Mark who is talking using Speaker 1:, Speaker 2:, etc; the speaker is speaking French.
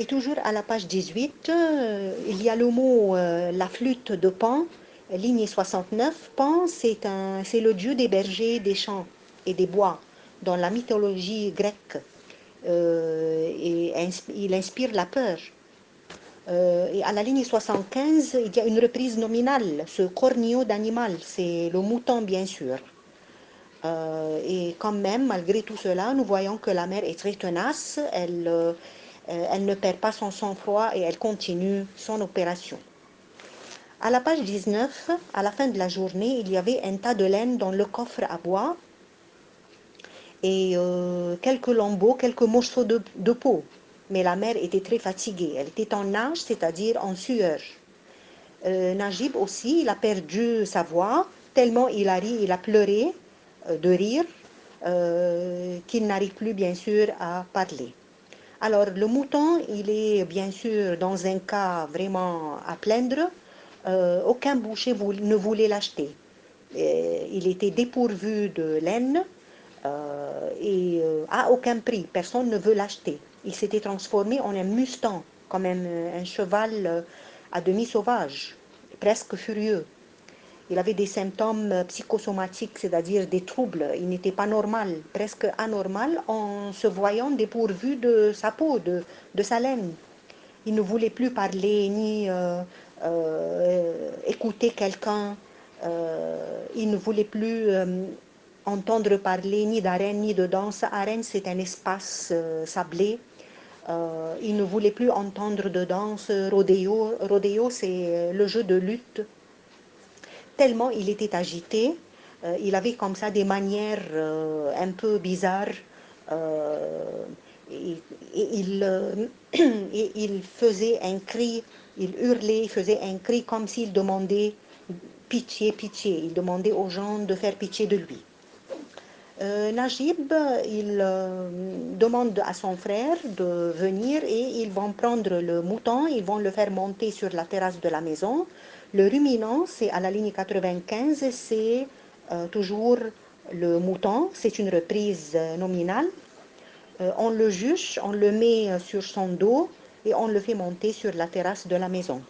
Speaker 1: Et toujours à la page 18, il y a le mot la flûte de Pan, ligne 69. Pan, c'est le dieu des bergers, des champs et des bois dans la mythologie grecque. Il inspire la peur. Et à la ligne 75, il y a une reprise nominale, ce cornio d'animal, c'est le mouton bien sûr. Et quand même, malgré tout cela, nous voyons que la mère est très tenace, elle ne perd pas son sang-froid et elle continue son opération. À la page 19, à la fin de la journée, il y avait un tas de laine dans le coffre à bois et quelques lambeaux, quelques morceaux de peau. Mais la mère était très fatiguée, elle était en nage, c'est-à-dire en sueur. Najib aussi, il a perdu sa voix, tellement il a ri, il a pleuré de rire, qu'il n'arrive plus bien sûr à parler. Alors le mouton, il est bien sûr dans un cas vraiment à plaindre. Aucun boucher ne voulait l'acheter. Il était dépourvu de laine et à aucun prix, personne ne veut l'acheter. Il s'était transformé en un mustang, comme un cheval à demi sauvage, presque furieux. Il avait des symptômes psychosomatiques, c'est-à-dire des troubles. Il n'était pas normal, presque anormal, en se voyant dépourvu de sa peau, de sa laine. Il ne voulait plus parler ni écouter quelqu'un. Il ne voulait plus entendre parler ni d'arène ni de danse. Arène, c'est un espace sablé. Il ne voulait plus entendre de danse. Rodéo, rodéo c'est le jeu de lutte. Tellement il était agité, il avait comme ça des manières un peu bizarres. euh, et, et il, et il faisait un cri, il hurlait, il faisait un cri comme s'il demandait pitié, pitié. Il demandait aux gens de faire pitié de lui. Najib, il demande à son frère de venir et ils vont prendre le mouton, ils vont le faire monter sur la terrasse de la maison. Le ruminant, c'est à la ligne 95, c'est toujours le mouton, c'est une reprise nominale. On le juge, on le met sur son dos et on le fait monter sur la terrasse de la maison.